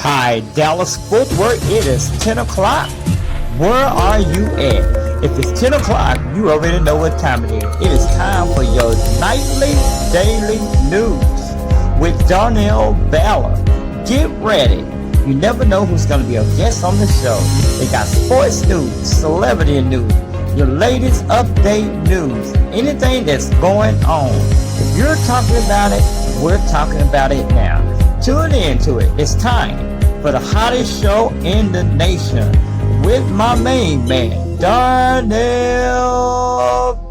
Hi, Dallas Fort Worth. It is 10 o'clock. Where are you at? If it's 10 o'clock, you already know what time it is. It is time for your nightly, daily news with Donnell Ballard. Get ready. You never know who's going to be a guest on the show. They got sports news, celebrity news, your latest update news, anything that's going on. If you're talking about it, we're talking about it now. Tune in to it. It's time for the hottest show in the nation with my main man, Donnell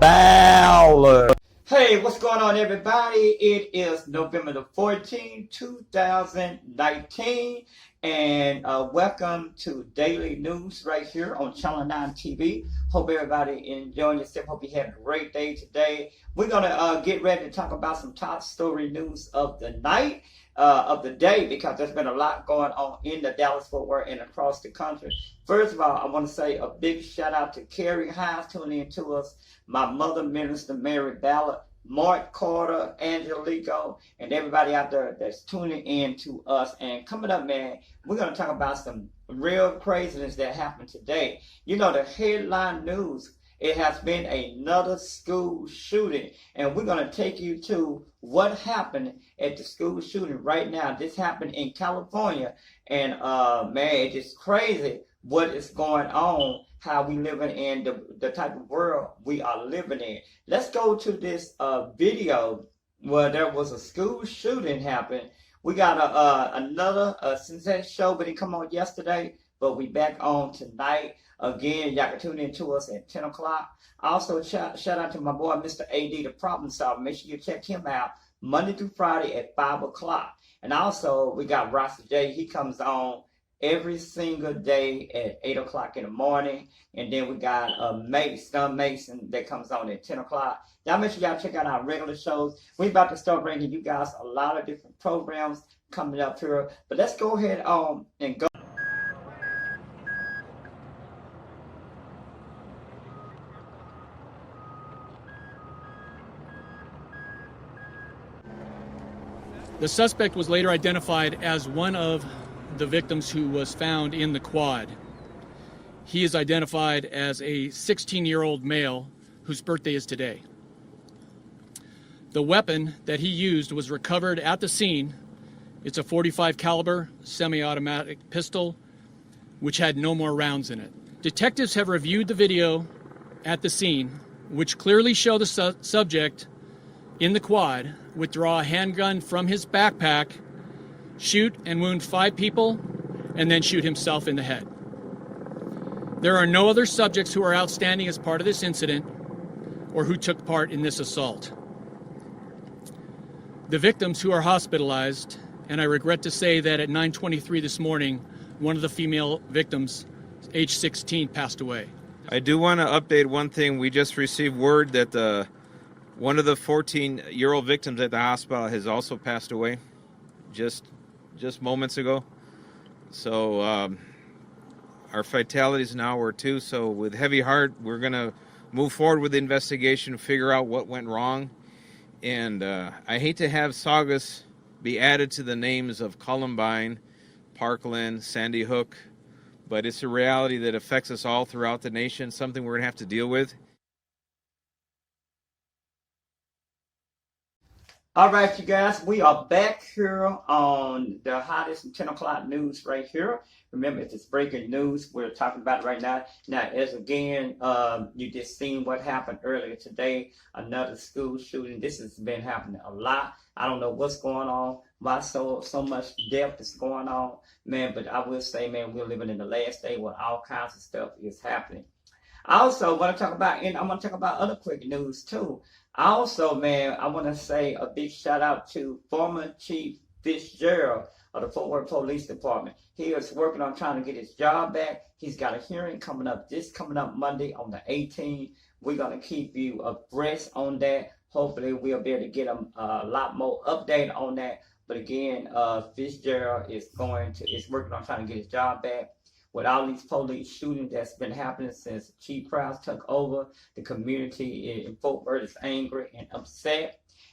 Ballard. Hey, what's going on, everybody? It is November the 14th, 2019, and welcome to Daily News right here on Channel 9 TV. Hope everybody enjoying yourself. Hope you had a great day today. We're going to get ready to talk about some top story news of the night. Of the day, because there's been a lot going on in the Dallas-Fort Worth and across the country. First of all, I want to say a big shout out to Carrie Hines tuning in to us, my mother, Minister Mary Ballard, Mark Carter, Angelico, and everybody out there that's tuning in to us. And coming up, man, we're going to talk about some real craziness that happened today. You know, the headline news, it has been another school shooting, and we're going to take you to what happened at the school shooting right now. This happened in California, and man, it's just crazy what is going on, how we living in the type of world we are living in. Let's go to this video where there was a school shooting happen. We got another Sunset show, but it come on yesterday, but we back on tonight. Again, y'all can tune in to us at 10 o'clock. Also, shout out to my boy, Mr. AD, the problem solver. Make sure you check him out Monday through Friday at 5 o'clock. And also, we got Rasta J. He comes on every single day at 8 o'clock in the morning. And then we got Stun Mason that comes on at 10 o'clock. Y'all make sure y'all check out our regular shows. We're about to start bringing you guys a lot of different programs coming up here. But let's go ahead and go. The suspect was later identified as one of the victims who was found in the quad. He is identified as a 16-year-old male whose birthday is today. The weapon that he used was recovered at the scene. It's a .45 caliber semi-automatic pistol, which had no more rounds in it. Detectives have reviewed the video at the scene, which clearly show the subject in the quad withdraw a handgun from his backpack, shoot and wound 5 people, and then shoot himself in the head. There are no other subjects who are outstanding as part of this incident or who took part in this assault. The victims who are hospitalized, and I regret to say that at 9:23 this morning, one of the female victims, age 16, passed away. I do want to update one thing. We just received word that one of the 14-year-old victims at the hospital has also passed away just moments ago. So our fatalities now were 2. So with heavy heart, we're going to move forward with the investigation, figure out what went wrong. And I hate to have Saugus be added to the names of Columbine, Parkland, Sandy Hook, but it's a reality that affects us all throughout the nation, something we're going to have to deal with. All right, you guys, we are back here on the hottest 10 o'clock news right here. Remember, if it's breaking news, we're talking about it right now. Now, as again, you just seen what happened earlier today, another school shooting. This has been happening a lot. I don't know what's going on, why so much death is going on, man. But I will say, man, we're living in the last day where all kinds of stuff is happening. I also want to talk about, and I'm going to talk about other quick news too. Also, man, I want to say a big shout out to former Chief Fitzgerald of the Fort Worth Police Department. He is working on trying to get his job back. He's got a hearing coming up Monday on the 18th. We're going to keep you abreast on that. Hopefully, we'll be able to get a lot more update on that. But again, Fitzgerald is working on trying to get his job back. With all these police shootings that's been happening since Chief Prowse took over, the community in Fort Worth is angry and upset.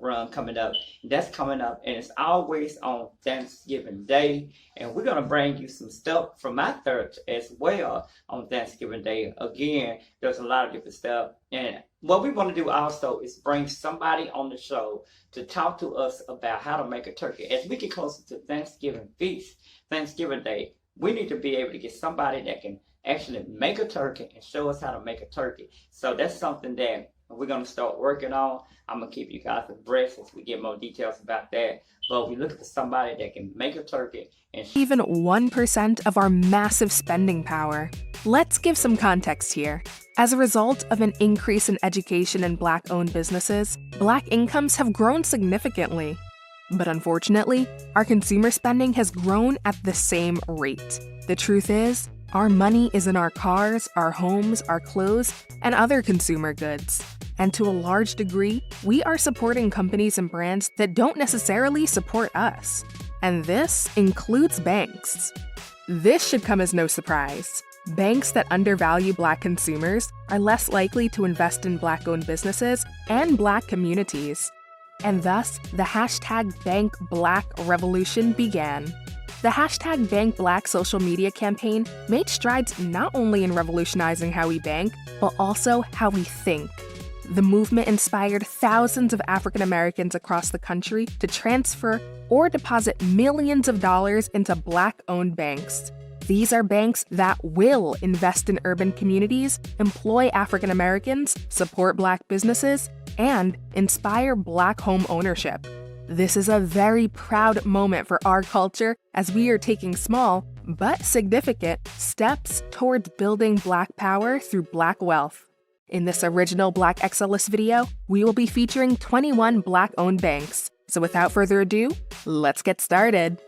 run coming up. That's coming up, and it's always on Thanksgiving Day. And we're gonna bring you some stuff from my church as well on Thanksgiving Day. Again, there's a lot of different stuff, and what we want to do also is bring somebody on the show to talk to us about how to make a turkey. As we get closer to Thanksgiving feast, Thanksgiving Day, we need to be able to get somebody that can actually make a turkey and show us how to make a turkey. So that's something that we're going to start working on. I'm going to keep you guys abreast as we get more details about that. But we're looking for somebody that can make a turkey and Even 1% of our massive spending power. Let's give some context here. As a result of an increase in education in Black-owned businesses, Black incomes have grown significantly. But unfortunately, our consumer spending has grown at the same rate. The truth is, our money is in our cars, our homes, our clothes, and other consumer goods. And to a large degree, we are supporting companies and brands that don't necessarily support us. And this includes banks. This should come as no surprise. Banks that undervalue Black consumers are less likely to invest in Black-owned businesses and Black communities. And thus, the #BankBlack revolution began. The #BankBlack social media campaign made strides not only in revolutionizing how we bank, but also how we think. The movement inspired thousands of African Americans across the country to transfer or deposit millions of dollars into Black-owned banks. These are banks that will invest in urban communities, employ African Americans, support Black businesses, and inspire Black home ownership. This is a very proud moment for our culture as we are taking small, but significant, steps towards building Black power through Black wealth. In this original Black Excellus video, we will be featuring 21 Black-owned banks. So without further ado, let's get started.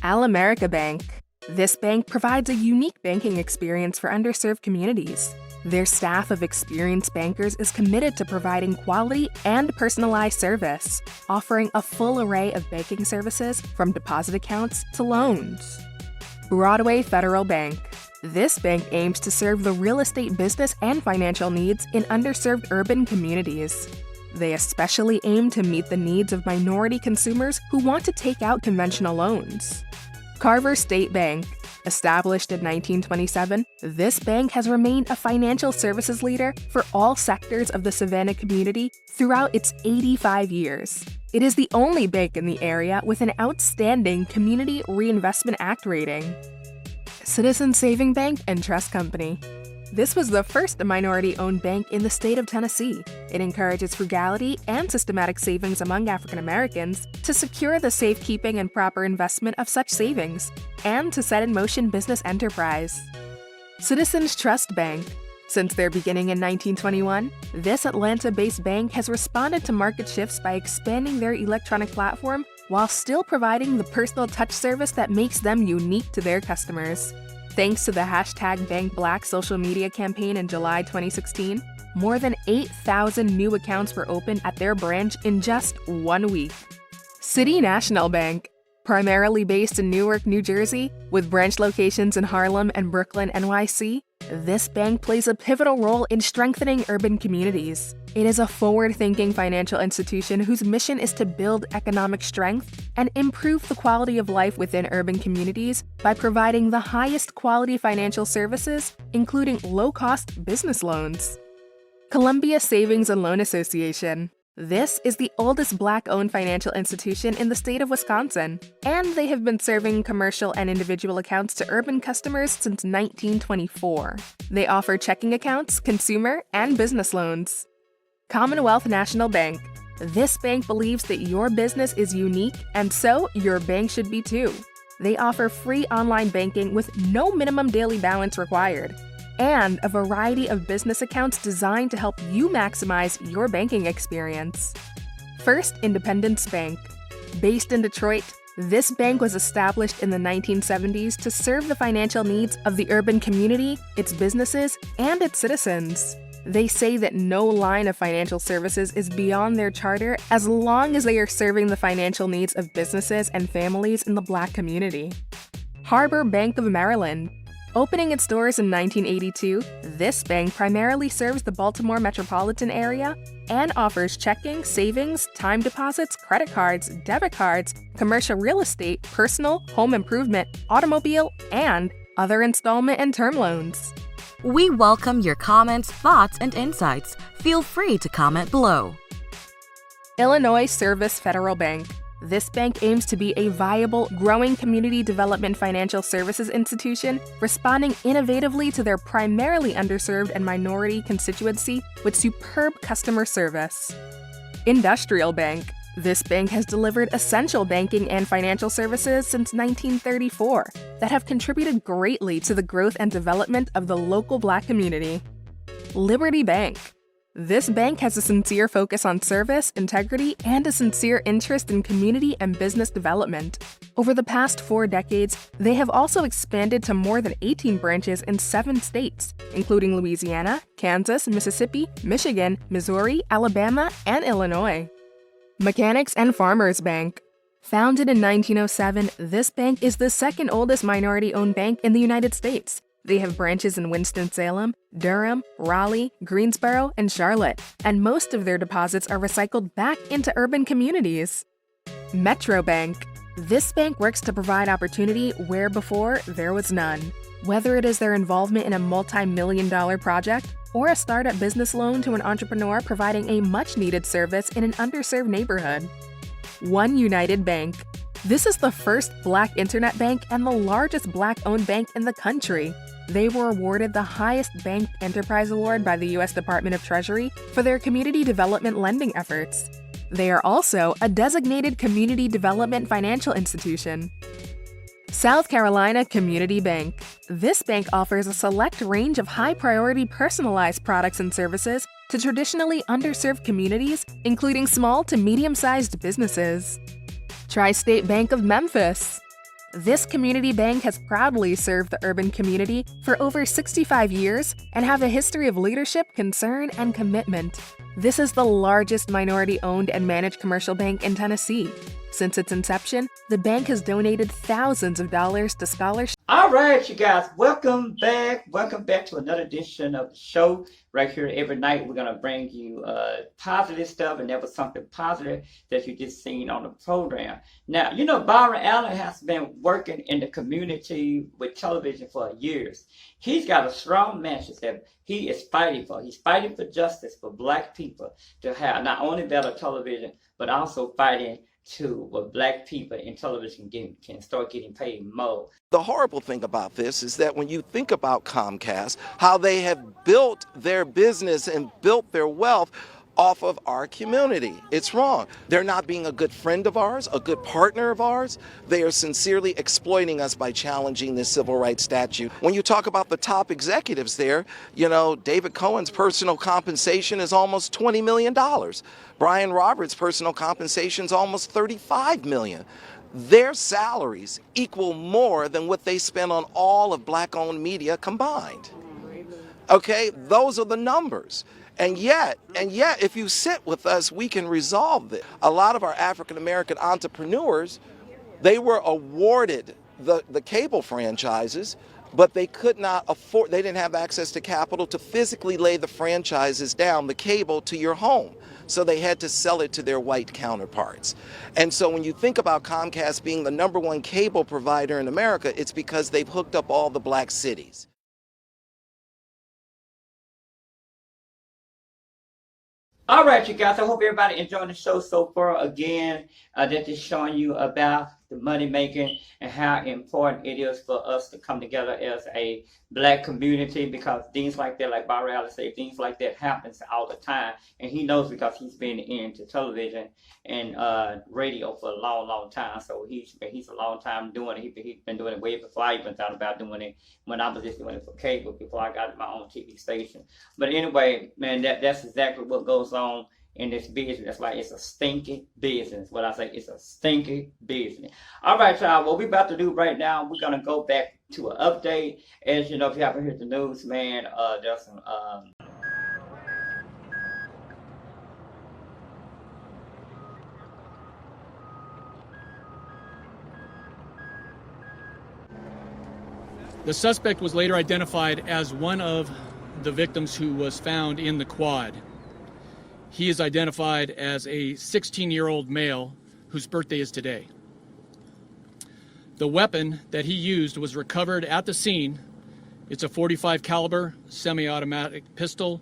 Al-America Bank. This bank provides a unique banking experience for underserved communities. Their staff of experienced bankers is committed to providing quality and personalized service, offering a full array of banking services from deposit accounts to loans. Broadway Federal Bank. This bank aims to serve the real estate business and financial needs in underserved urban communities. They especially aim to meet the needs of minority consumers who want to take out conventional loans. Carver State Bank. Established in 1927, this bank has remained a financial services leader for all sectors of the Savannah community throughout its 85 years. It is the only bank in the area with an outstanding Community Reinvestment Act rating. Citizens Saving Bank and Trust Company. This was the first minority-owned bank in the state of Tennessee. It encourages frugality and systematic savings among African Americans to secure the safekeeping and proper investment of such savings, and to set in motion business enterprise. Citizens Trust Bank. Since their beginning in 1921, this Atlanta-based bank has responded to market shifts by expanding their electronic platform while still providing the personal touch service that makes them unique to their customers. Thanks to the #BankBlack social media campaign in July 2016, more than 8,000 new accounts were opened at their branch in just 1 week. City National Bank. Primarily based in Newark, New Jersey, with branch locations in Harlem and Brooklyn, NYC, this bank plays a pivotal role in strengthening urban communities. It is a forward-thinking financial institution whose mission is to build economic strength and improve the quality of life within urban communities by providing the highest quality financial services, including low-cost business loans. Columbia Savings and Loan Association. This is the oldest Black-owned financial institution in the state of Wisconsin, and they have been serving commercial and individual accounts to urban customers since 1924. They offer checking accounts, consumer, and business loans. Commonwealth National Bank. This bank believes that your business is unique, and so your bank should be too. They offer free online banking with no minimum daily balance required, and a variety of business accounts designed to help you maximize your banking experience. First Independence Bank. Based in Detroit, this bank was established in the 1970s to serve the financial needs of the urban community, its businesses, and its citizens. They say that no line of financial services is beyond their charter as long as they are serving the financial needs of businesses and families in the Black community. Harbor Bank of Maryland. Opening its doors in 1982, this bank primarily serves the Baltimore metropolitan area and offers checking, savings, time deposits, credit cards, debit cards, commercial real estate, personal, home improvement, automobile, and other installment and term loans. We welcome your comments, thoughts, and insights. Feel free to comment below. Illinois Service Federal Bank. This bank aims to be a viable, growing community development financial services institution, responding innovatively to their primarily underserved and minority constituency with superb customer service. Industrial Bank. This bank has delivered essential banking and financial services since 1934 that have contributed greatly to the growth and development of the local Black community. Liberty Bank. This bank has a sincere focus on service, integrity, and a sincere interest in community and business development. Over the past 4 decades, they have also expanded to more than 18 branches in 7 states, including Louisiana, Kansas, Mississippi, Michigan, Missouri, Alabama, and Illinois. Mechanics and Farmers Bank. Founded in 1907, this bank is the second oldest minority-owned bank in the United States. They have branches in Winston-Salem, Durham, Raleigh, Greensboro, and Charlotte, and most of their deposits are recycled back into urban communities. Metro Bank. This bank works to provide opportunity where before there was none. Whether it is their involvement in a multi-million-dollar project or a startup business loan to an entrepreneur providing a much-needed service in an underserved neighborhood. One United Bank. This is the first Black internet bank and the largest Black-owned bank in the country. They were awarded the highest Bank Enterprise Award by the U.S. Department of Treasury for their community development lending efforts. They are also a designated community development financial institution. South Carolina Community Bank. This bank offers a select range of high-priority personalized products and services to traditionally underserved communities, including small to medium-sized businesses. Tri-State Bank of Memphis. This community bank has proudly served the urban community for over 65 years and have a history of leadership, concern, and commitment. This is the largest minority-owned and managed commercial bank in Tennessee. Since its inception, the bank has donated thousands of dollars to scholarships. All right, you guys, welcome back. Welcome back to another edition of the show. Right here every night, we're going to bring you positive stuff, and that was something positive that you just seen on the program. Now, you know, Byron Allen has been working in the community with television for years. He's got a strong message that he is fighting for. He's fighting for justice for Black people to have not only better television, but also fighting to where Black people in television can start getting paid more. The horrible thing about this is that when you think about Comcast, how they have built their business and built their wealth off of our community. It's wrong. They're not being a good friend of ours, a good partner of ours. They are sincerely exploiting us by challenging this civil rights statute. When you talk about the top executives there, you know, David Cohen's personal compensation is almost $20 million. Brian Roberts' personal compensation is almost $35 million. Their salaries equal more than what they spend on all of Black-owned media combined. Okay, those are the numbers. And yet, if you sit with us, we can resolve this. A lot of our African-American entrepreneurs, they were awarded the cable franchises, but they could not afford, they didn't have access to capital to physically lay the franchises down, the cable to your home. So they had to sell it to their white counterparts. And so when you think about Comcast being the #1 cable provider in America, it's because they've hooked up all the Black cities. All right, you guys, I hope everybody enjoying the show so far. Again, that is showing you about the money making and how important it is for us to come together as a Black community, because things like that, like Byron Allen said, things like that happens all the time. And he knows because he's been into television and radio for a long time. So he's a long time doing it. He's been doing it way before I even thought about doing it, when I was just doing it for cable, before I got my own TV station. But anyway, man, that's exactly what goes on in this business. That's like, it's a stinky business. What I say, it's a stinky business. All right, y'all, what we're about to do right now, we're going to go back to an update. As you know, if you haven't heard the news, man, there's some The suspect was later identified as one of the victims who was found in the quad. He is identified as a 16-year-old male whose birthday is today. The weapon that he used was recovered at the scene. It's a .45 caliber semi-automatic pistol,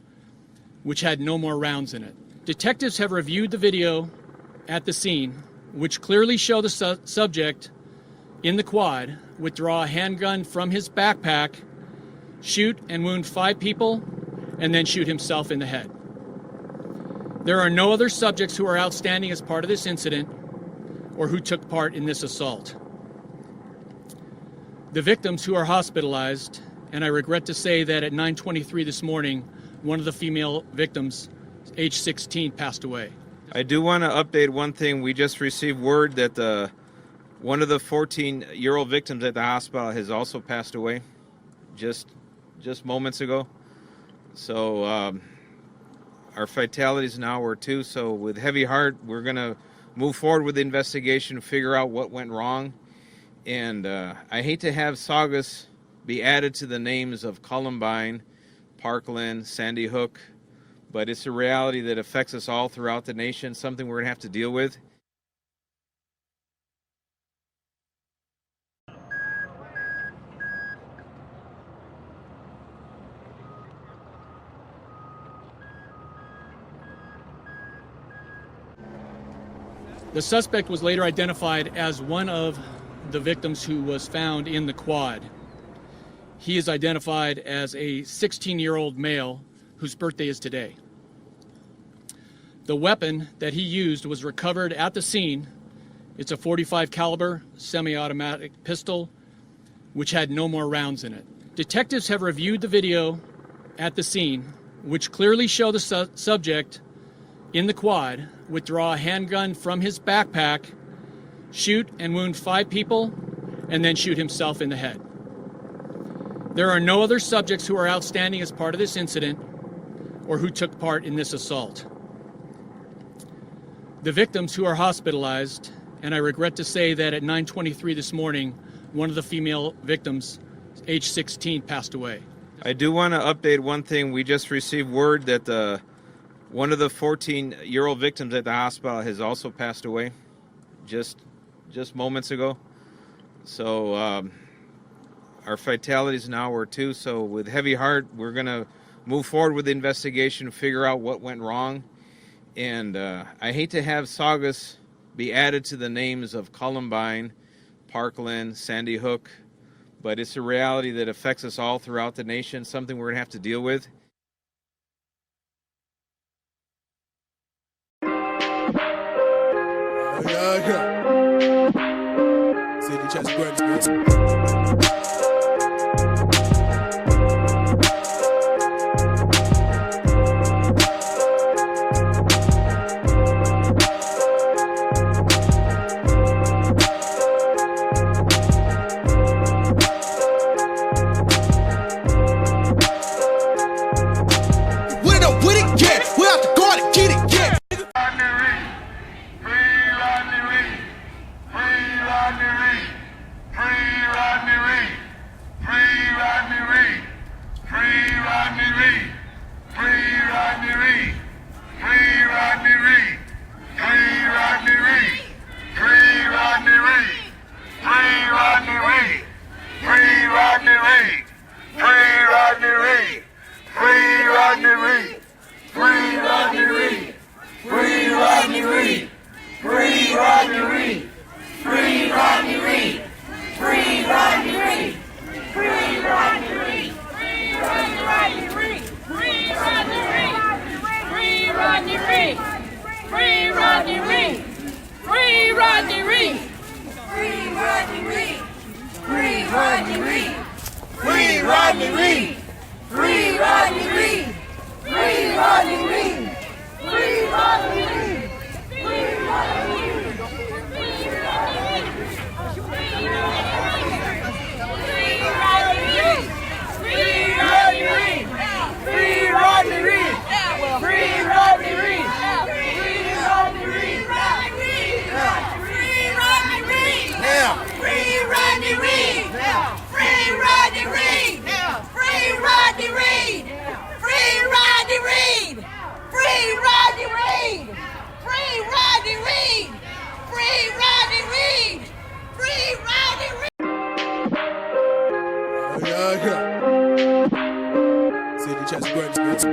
which had no more rounds in it. Detectives have reviewed the video at the scene, which clearly show the subject in the quad withdraw a handgun from his backpack, shoot and wound 5 people, and then shoot himself in the head. There are no other subjects who are outstanding as part of this incident or who took part in this assault. The victims who are hospitalized, and I regret to say that at 9:23 this morning, one of the female victims, age 16, passed away. I do want to update one thing. We just received word that one of the 14-year-old victims at the hospital has also passed away just moments ago. So our fatalities now were 2. So with heavy heart, we're going to move forward with the investigation, figure out what went wrong. And I hate to have Saugus be added to the names of Columbine, Parkland, Sandy Hook, but it's a reality that affects us all throughout the nation, something we're going to have to deal with. The suspect was later identified as one of the victims who was found in the quad. He is identified as a 16-year-old male whose birthday is today. The weapon that he used was recovered at the scene. It's a .45 caliber semi-automatic pistol, which had no more rounds in it. Detectives have reviewed the video at the scene, which clearly show the subject in the quad withdraw a handgun from his backpack, shoot and wound 5 people, and then shoot himself in the head. There are no other subjects who are outstanding as part of this incident or who took part in this assault. The victims who are hospitalized, and I regret to say that at 9:23 this morning, one of the female victims, age 16, passed away. I do want to update one thing. We just received word that one of the 14-year-old victims at the hospital has also passed away just moments ago. So our fatalities now were 2. So with heavy heart, we're going to move forward with the investigation, figure out what went wrong. And I hate to have Saugus be added to the names of Columbine, Parkland, Sandy Hook, but it's a reality that affects us all throughout the nation, something we're going to have to deal with. City Chest Breaks, Free Rodney Reed! Free Rodney Reed! Free City Chess Brothers.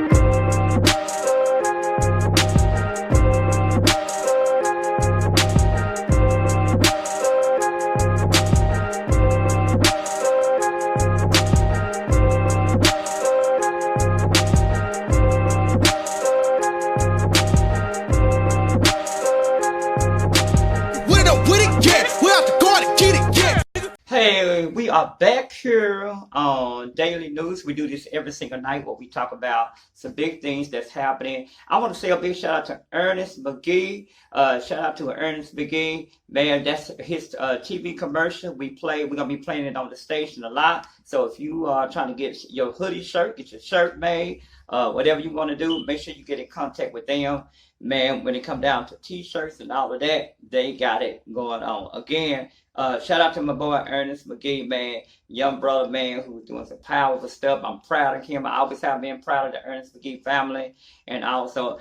Hey, we are back here on Daily News. We do this every single night where we talk about some big things that's happening. I want to say a big shout out to Ernest McGee. Shout out to Ernest McGee. Man, that's his TV commercial. We're going to be playing it on the station a lot. So if you are trying to get your hoodie shirt, get your shirt made, whatever you want to do, make sure you get in contact with them. Man, when it come down to t-shirts and all of that, they got it going on. Again, shout out to my boy Ernest McGee, man, young brother, man, who's doing some powerful stuff. I'm proud of him. I always have been proud of the Ernest McGee family. And also,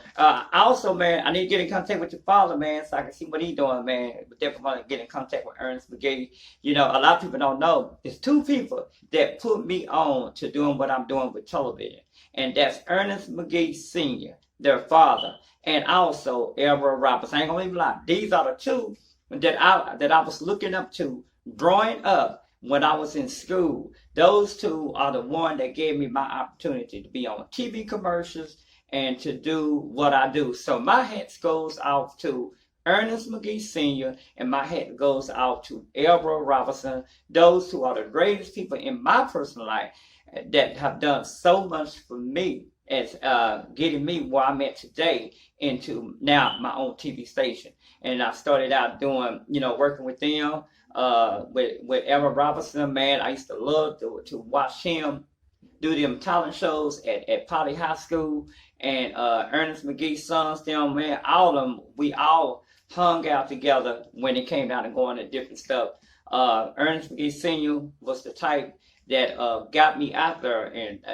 man, I need to get in contact with your father, man, so I can see what he's doing, man. But definitely want to get in contact with Ernest McGee. You know, a lot of people don't know. There's two people that put me on to doing what I'm doing with television. And that's Ernest McGee Sr., their father, and also Elbert Roberts. I ain't gonna even lie. These are the two that I was looking up to growing up when I was in school. Those two are the one that gave me my opportunity to be on TV commercials and to do what I do. So my hat goes out to Ernest McGee Sr. and my hat goes out to Elbert Robertson. Those two are the greatest people in my personal life that have done so much for me as getting me where I'm at today into now my own TV station. And I started out doing, working with them, with Elbert Robertson, man. I used to love to watch him do them talent shows at Poly High School. And Ernest McGee's sons, them, man, all of them, we all hung out together when it came down to going to different stuff. Ernest McGee Sr. was the type that got me out there and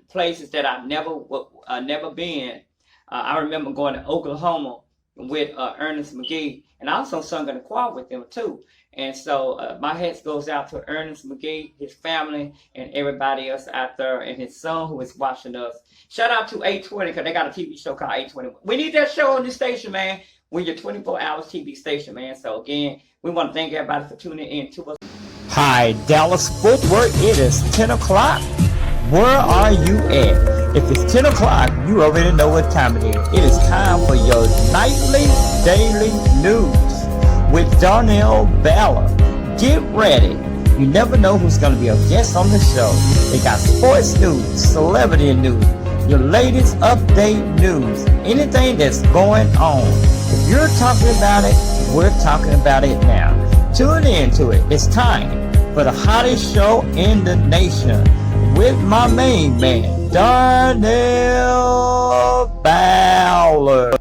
places that I've never been. I remember going to Oklahoma with Ernest McGee, and I also sung in the choir with them too. And so my hat goes out to Ernest McGee, his family, and everybody else out there, and his son who is watching us. Shout out to 820, because they got a TV show called 820. We need that show on this station, man. We're your 24 hours TV station, man. So again, we want to thank everybody for tuning in to us. Hi, Dallas Fort Worth. It is 10 o'clock. Where are you at? If it's 10 o'clock, you already know what time it is. It is time for your nightly daily news with DONNELL Ballard. Get ready. You never know who's going to be a guest on the show. They got sports news, celebrity news, your latest update news, anything that's going on. If you're talking about it, we're talking about it now. Tune in to it. It's time for the hottest show in the nation with my main man, DONNELL Ballard.